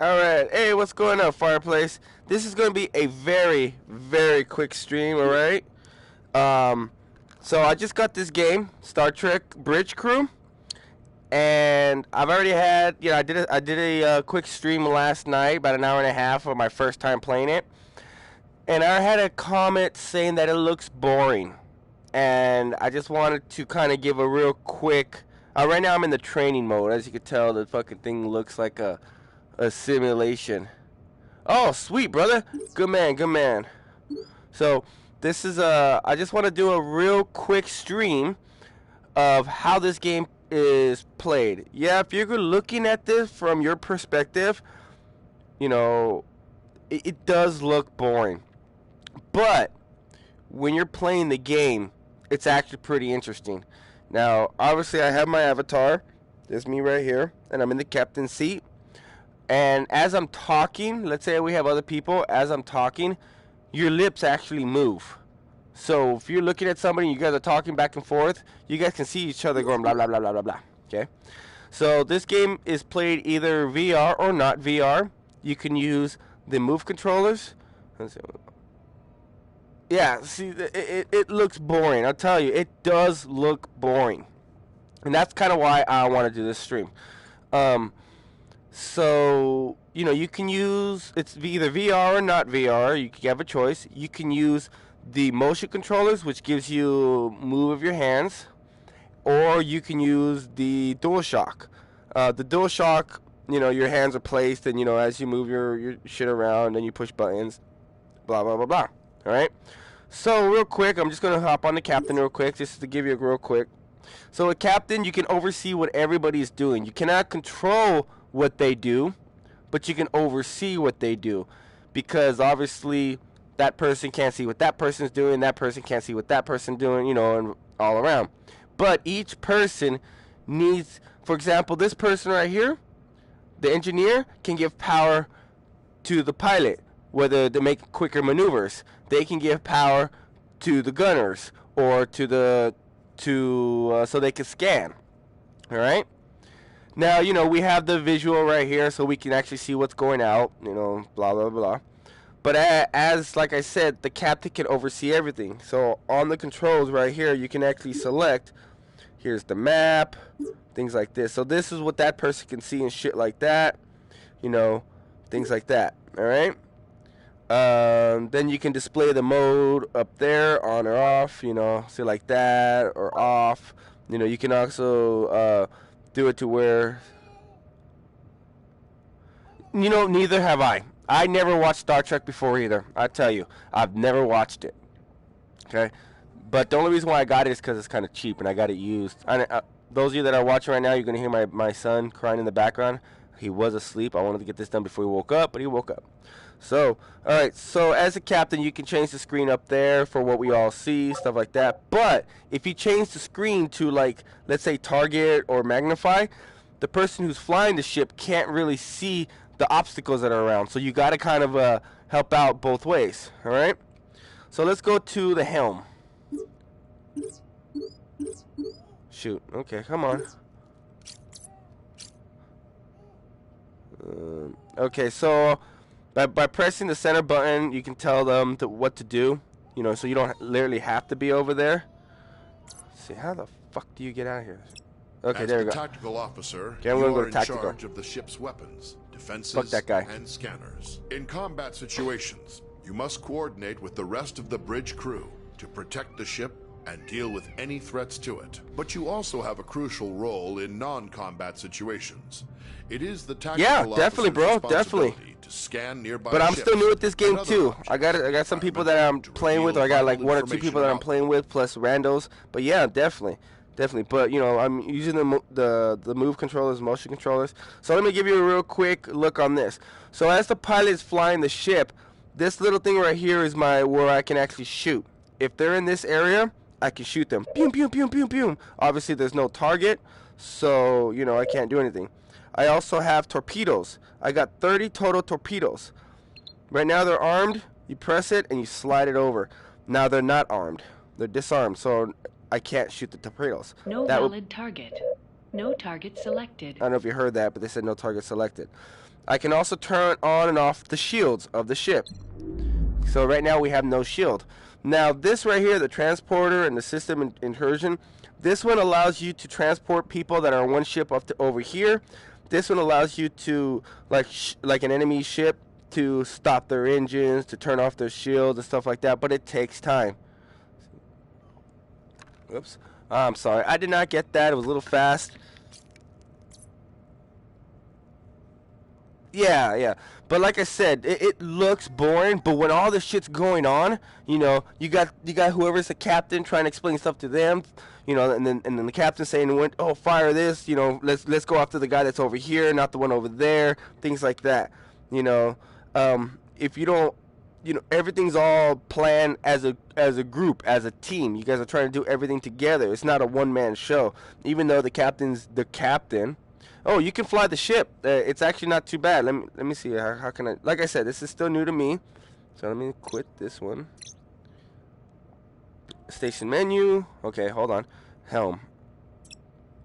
Alright, hey, what's going on, Fireplace? This is going to be a very, very quick stream, alright? Um, so I just got this game, Star Trek Bridge Crew, and I've already had, I did a quick stream last night, about an hour and a half of my first time playing it, and I had a comment saying that it looks boring, and I just wanted to kind of give a real quick, right now I'm in the training mode. As you can tell, the fucking thing looks like a simulation. Oh, sweet, brother. Good man, good man. So, this is I just want to do a real quick stream of how this game is played. Yeah, if you're looking at this from your perspective, you know, it does look boring. But, when you're playing the game, it's actually pretty interesting. Now, obviously, I have my avatar. There's me right here, and I'm in the captain's seat. And as I'm talking, let's say we have other people, as I'm talking, your lips actually move. So if you're looking at somebody and you guys are talking back and forth, you guys can see each other going blah, blah, blah, blah, blah, blah. Okay? So this game is played either VR or not VR. You can use the move controllers. Let's see. Yeah, see, it looks boring. I'll tell you, it does look boring. And that's kind of why I want to do this stream. Um, So, you can use, it's either VR or not VR. You can have a choice. You can use the motion controllers, which gives you move of your hands, or you can use the DualShock. The DualShock, your hands are placed, and, as you move your shit around and you push buttons, blah, blah, blah, blah. All right? So, real quick, I'm just going to hop on the captain real quick, just to give you a real quick. So, a captain, you can oversee what everybody is doing. You cannot control what they do, but you can oversee what they do, because obviously that person can't see what that person's doing, that person can't see what that person's doing, and all around. But each person needs, for example, this person right here, the engineer, can give power to the pilot, whether they make quicker maneuvers. They can give power to the gunners, or so they can scan. All right. Now, we have the visual right here, so we can actually see what's going out, blah, blah, blah. But as, like I said, the captain can oversee everything. So on the controls right here, you can actually select, here's the map, things like this. So this is what that person can see and shit like that, things like that, all right? Then you can display the mode up there, on or off, see like that, or off. You can also do it to where, neither have I. I never watched Star Trek before either. I tell you, I've never watched it. Okay, but the only reason why I got it is because it's kind of cheap and I got it used. Those of you that are watching right now, you're gonna hear my son crying in the background. He was asleep. I wanted to get this done before he woke up, but he woke up. So, all right. So as a captain, you can change the screen up there for what we all see, stuff like that. But if you change the screen to, like, let's say target or magnify, the person who's flying the ship can't really see the obstacles that are around. So you got to kind of help out both ways. All right. So let's go to the helm. Shoot. Okay, come on. Okay, so by pressing the center button, you can tell them what to do. So you don't literally have to be over there. Let's see, how the fuck do you get out of here? Okay, there we go. As the tactical officer, okay, I'm you gonna go are to in tactical. charge of the ship's weapons, defenses, Fuck that guy. and scanners. In combat situations, you must coordinate with the rest of the bridge crew to protect the ship and deal with any threats to it. But you also have a crucial role in non-combat situations. It is the tactical definitely, bro, definitely to scan nearby But I'm ships still new at this game and too. other I got some people that I'm playing with, or I got like one or two people that I'm playing with, plus randos. But yeah, definitely. But I'm using the move controllers, motion controllers. So let me give you a real quick look on this. So as the pilot is flying the ship, this little thing right here is where I can actually shoot. If they're in this area, I can shoot them. Pew, pew, pew, pew, pew. Obviously, there's no target, so I can't do anything. I also have torpedoes. I got 30 total torpedoes. Right now they're armed. You press it and you slide it over. Now they're not armed. They're disarmed, so I can't shoot the torpedoes. No valid target. No target selected. I don't know if you heard that, but they said no target selected. I can also turn on and off the shields of the ship. So right now we have no shield. Now this right here, the transporter and the system incursion, this one allows you to transport people that are on one ship up to over here. This one allows you to, like an enemy ship, to stop their engines, to turn off their shields and stuff like that, but it takes time. Oops. I'm sorry. I did not get that. It was a little fast. Yeah. But like I said, it looks boring, but when all this shit's going on, you know, you got whoever's the captain trying to explain stuff to them, you know, and then the captain saying, "Oh, fire this," you know, let's go after the guy that's over here, not the one over there, things like that. You know, if you don't, you know, everything's all planned as a group, as a team. You guys are trying to do everything together. It's not a one-man show. Even though the captain's the captain. Oh, you can fly the ship. It's actually not too bad. Let me see. How can I? Like I said, this is still new to me. So let me quit this one. Station menu. Okay, hold on. Helm.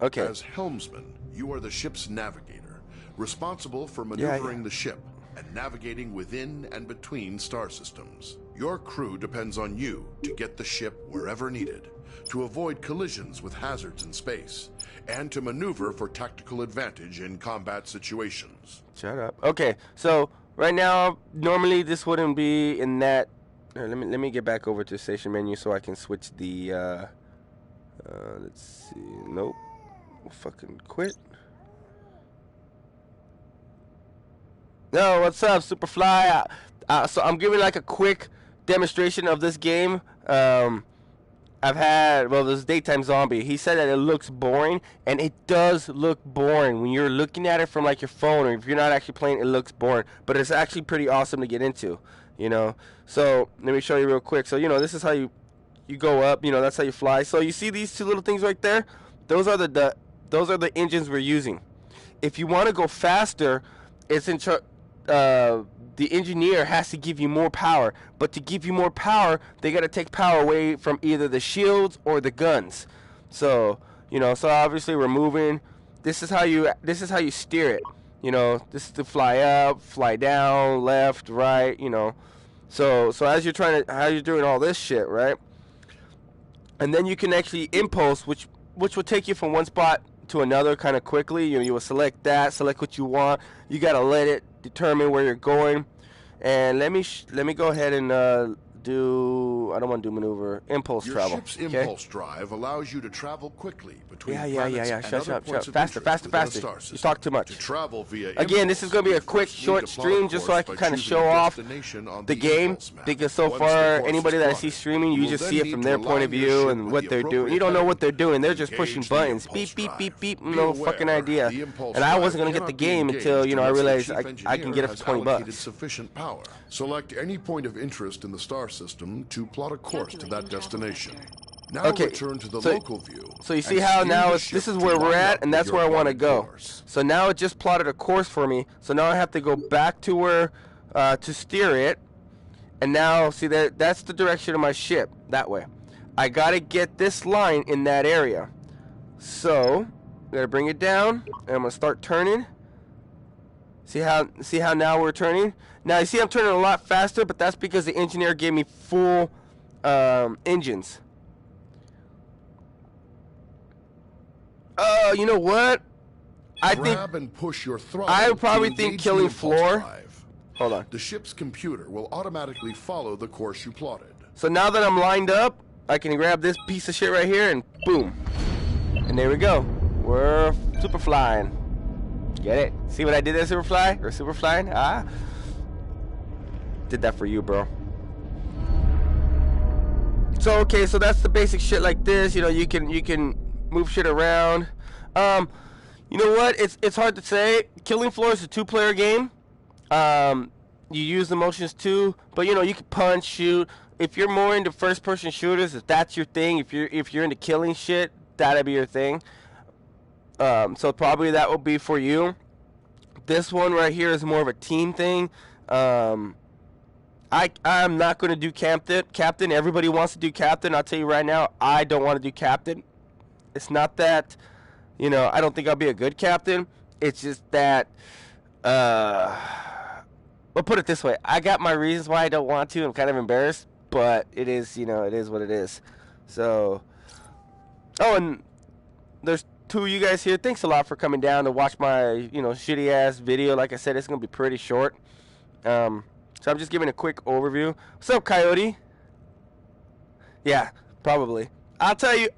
Okay. As helmsman, you are the ship's navigator, responsible for maneuvering the ship and navigating within and between star systems. Your crew depends on you to get the ship wherever needed, to avoid collisions with hazards in space, and to maneuver for tactical advantage in combat situations. Shut up. Okay, so right now, normally this wouldn't be in that. Let me get back over to station menu so I can switch the. Let's see. Nope. Fucking quit. No, what's up, Superfly? So I'm giving like a quick demonstration of this game. I've had, well, this Daytime Zombie. He said that it looks boring, and it does look boring. When you're looking at it from like your phone, or if you're not actually playing, it looks boring. But it's actually pretty awesome to get into, you know. So let me show you real quick. So, you know, this is how you go up. You know, that's how you fly. So you see these two little things right there? Those are the engines we're using. If you want to go faster, it's in the engineer has to give you more power, but to give you more power, they got to take power away from either the shields or the guns. So, you know, so obviously we're moving. This is how you steer it. You know, this is to fly up, fly down, left, right, you know. So as you're doing all this shit, right? And then you can actually impulse, which will take you from one spot to another kind of quickly. You know, you will select what you want. You got to let it determine where you're going. And let me go ahead and do. I don't want to do maneuver. Impulse travel. Your ship's impulse drive allows you to travel quickly between planets and Shut other up. points of Faster. interest within a star You system. talk too much. To travel via Again, this is going to be a quick, short stream just so I can kind of show off the game. Because so far, anybody that I see streaming, you just see it from their point of view and what they're doing. You don't know what they're doing. They're just pushing buttons. Beep, beep, beep, beep. No fucking idea. And I wasn't going to get the game until, you know, I realized I can get it for $20. Sufficient power. Select any point of interest in the star system to plot a course to that destination. Now return to the local view. So you see how now this is where we're at, and that's where I want to go. So now it just plotted a course for me. So now I have to go back to where to steer it. And now see that's the direction of my ship, that way. I gotta get this line in that area. So I'm gonna bring it down, and I'm gonna start turning. See how now we're turning? Now you see I'm turning a lot faster, but that's because the engineer gave me full engines. Oh, you know what? I probably think killing floor. Hold on. The ship's computer will automatically follow the course you plotted. So now that I'm lined up, I can grab this piece of shit right here and boom. And there we go. We're super flying. Get it? See what I did there, Superfly? Or super flying? Ah. Did that for you, bro. So okay, so that's the basic shit like this. You know, you can move shit around. You know what? It's hard to say. Killing Floor is a 2-player game. You use the motions too, but you know, you can punch, shoot. If you're more into first-person shooters, if that's your thing, if you're into killing shit, that'll be your thing. So probably that will be for you. This one right here is more of a team thing. I'm not going to do captain. Everybody wants to do captain. I'll tell you right now, I don't want to do captain. It's not that You know, I don't think I'll be a good captain. It's just that, well, put it this way. I got my reasons why I don't want to. I'm kind of embarrassed, but it is, you know, it is what it is. So, oh, and there's two of you guys here. Thanks a lot for coming down to watch my, you know, shitty ass video. Like I said, it's gonna be pretty short. So I'm just giving a quick overview. What's up, Coyote? Yeah, probably. I'll tell you,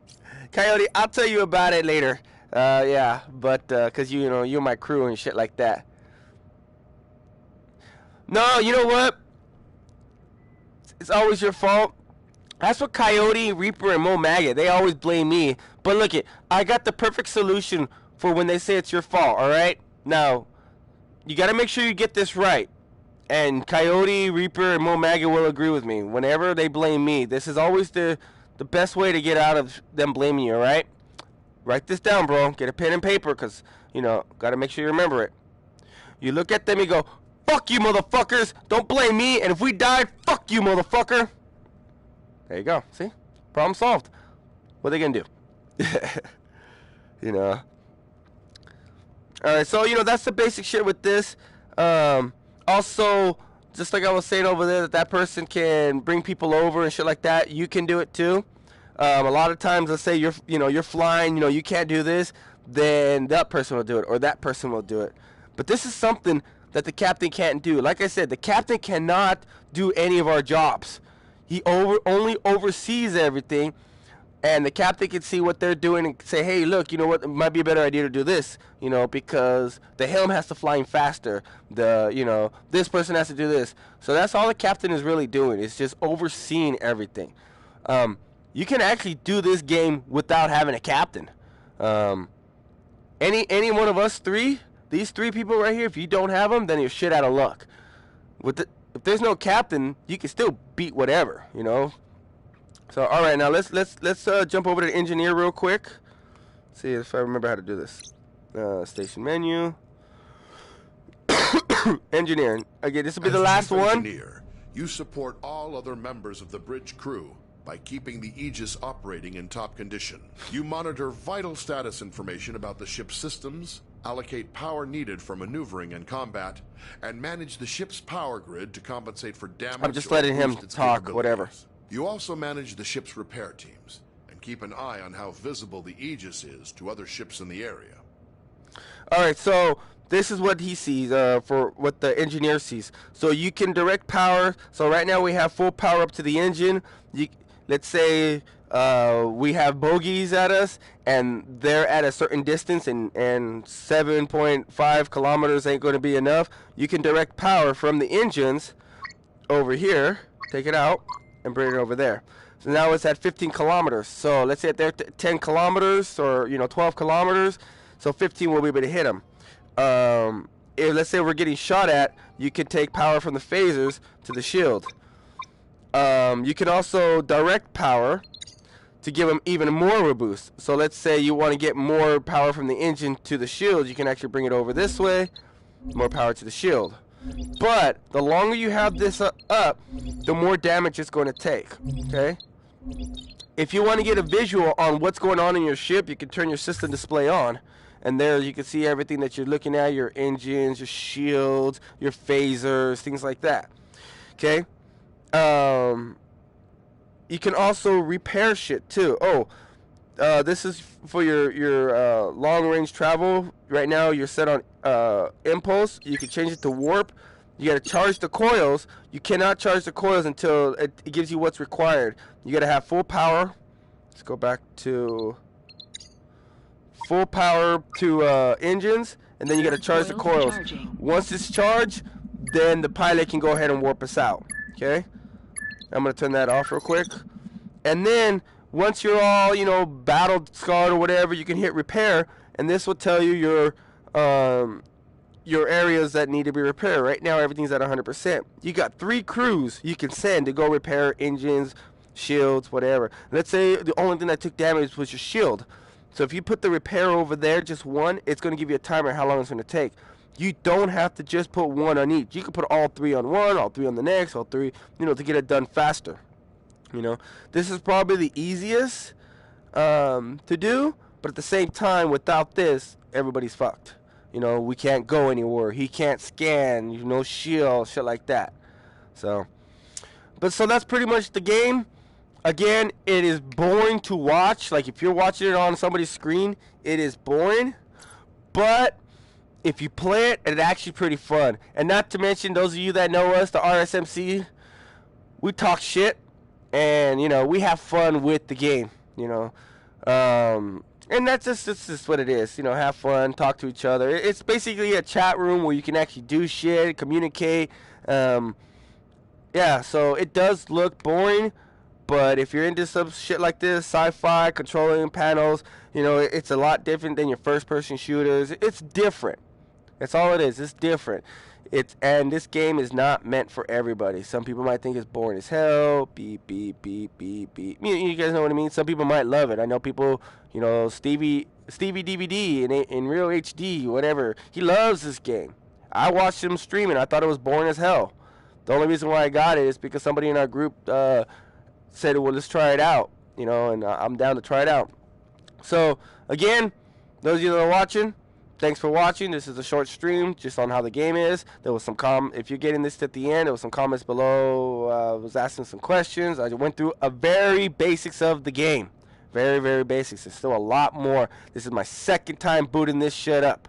Coyote. I'll tell you about it later. Yeah, but cause you know you're my crew and shit like that. No, you know what? It's always your fault. That's what Coyote, Reaper, and Mo Maggot, they always blame me. But look it, I got the perfect solution for when they say it's your fault, alright? Now, you gotta make sure you get this right. And Coyote, Reaper, and Mo Maggot will agree with me. Whenever they blame me, this is always the best way to get out of them blaming you, alright? Write this down, bro. Get a pen and paper, because, you know, gotta make sure you remember it. You look at them and go, fuck you, motherfuckers! Don't blame me, and if we die, fuck you, motherfucker! There you go. See? Problem solved. What are they gonna do? You know. Alright, so, you know, that's the basic shit with this. Also, just like I was saying over there, that person can bring people over and shit like that. You can do it too. A lot of times, let's say you're flying, you know, you can't do this, then that person will do it, or that person will do it. But this is something that the captain can't do. Like I said, the captain cannot do any of our jobs. He only oversees everything, and the captain can see what they're doing and say, hey, look, you know what, it might be a better idea to do this, you know, because the helm has to fly faster. You know, this person has to do this. So that's all the captain is really doing. It's just overseeing everything. You can actually do this game without having a captain. Any one of us three, these three people right here, if you don't have them, then you're shit out of luck. If there's no captain, you can still beat whatever, you know. So all right, now let's jump over to the engineer real quick. See if I remember how to do this. Station menu. Engineer. Okay, this will be the last one. Engineer, you support all other members of the bridge crew by keeping the Aegis operating in top condition. You monitor vital status information about the ship's systems, allocate power needed for maneuvering and combat, and manage the ship's power grid to compensate for damage. I'm just letting him talk, whatever. You also manage the ship's repair teams and keep an eye on how visible the Aegis is to other ships in the area. Alright, so this is what he sees, for what the engineer sees. So you can direct power. So right now we have full power up to the engine. Let's say we have bogeys at us, and they're at a certain distance, and 7.5 kilometers ain't going to be enough. You can direct power from the engines over here, take it out, and bring it over there. So now it's at 15 kilometers. So let's say they're 10 kilometers, or 12 kilometers. So 15 will be able to hit them. If let's say we're getting shot at, you can take power from the phasers to the shield. You can also direct power to give them even more of a boost. So let's say you want to get more power from the engine to the shield, you can actually bring it over this way, more power to the shield. But the longer you have this up, the more damage it's going to take. Okay? If you want to get a visual on what's going on in your ship, you can turn your system display on. And there you can see everything that you're looking at, your engines, your shields, your phasers, things like that. Okay? You can also repair shit too. This is for your long range travel. Right now you're set on impulse. You can change it to warp. You got to charge the coils. You cannot charge the coils until it gives you what's required. You got to have full power. Let's go back to full power to engines, and then you got to charge the coils. Once it's charged, then the pilot can go ahead and warp us out. Okay? I'm going to turn that off real quick. And then, once you're all, battle scarred or whatever, you can hit repair, and this will tell you your areas that need to be repaired. Right now, everything's at 100%. You got 3 crews you can send to go repair engines, shields, whatever. Let's say the only thing that took damage was your shield. So if you put the repair over there, just one, it's going to give you a timer how long it's going to take. You don't have to just put one on each. You can put all 3 on one, all 3 on the next, all 3, to get it done faster. This is probably the easiest to do, But at the same time, without this, everybody's fucked. You know, we can't go anywhere. He can't scan, you know, shield, shit like that. So, but so that's pretty much the game. Again, it is boring to watch. Like, if you're watching it on somebody's screen, it is boring. But if you play it, it's actually pretty fun. And not to mention, those of you that know us, the RSMC, we talk shit. And, you know, we have fun with the game, you know. And that's just what it is. You know, have fun, talk to each other. It's basically a chat room where you can actually do shit, communicate. Yeah, so it does look boring. But if you're into some shit like this, sci-fi, controlling panels, you know, it's a lot different than your first-person shooters. It's different. That's all it is. It's different. And this game is not meant for everybody. Some people might think it's boring as hell. Beep, beep, beep, beep, beep. You guys know what I mean? Some people might love it. I know people, you know, Stevie DVD in real HD, whatever. He loves this game. I watched him streaming. I thought it was boring as hell. The only reason why I got it is because somebody in our group said, well, let's try it out, you know, and I'm down to try it out. So, again, those of you that are watching, thanks for watching. This is a short stream just on how the game is. There was some if you're getting this at the end, there was some comments below. I was asking some questions. I went through a very basics of the game. Very, very basics. There's still a lot more. This is my second time booting this shit up.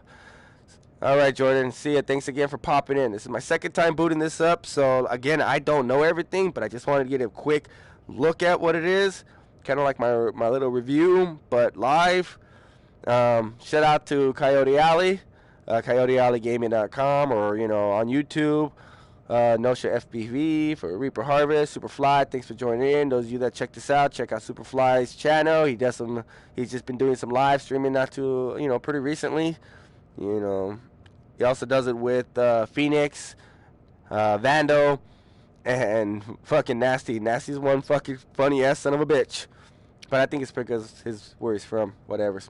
All right, Jordan. See ya. Thanks again for popping in. This is my second time booting this up. So, again, I don't know everything, but I just wanted to get a quick look at what it is. Kind of like my little review, but live. Shout out to Coyote Alley, CoyoteAlleyGaming.com, or, you know, on YouTube. Nosha FPV for Reaper Harvest. Superfly, thanks for joining in. Those of you that check this out, check out Superfly's channel. He's just been doing some live streaming pretty recently. You know, he also does it with Phoenix, Vando, and fucking Nasty. Nasty's one fucking funny ass son of a bitch. But I think it's because where he's from, whatever.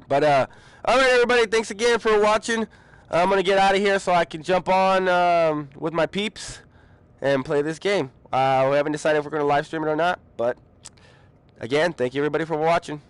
But all right, everybody, thanks again for watching. I'm gonna get out of here so I can jump on with my peeps and play this game. We haven't decided if we're gonna live stream it or not, but again, thank you everybody for watching.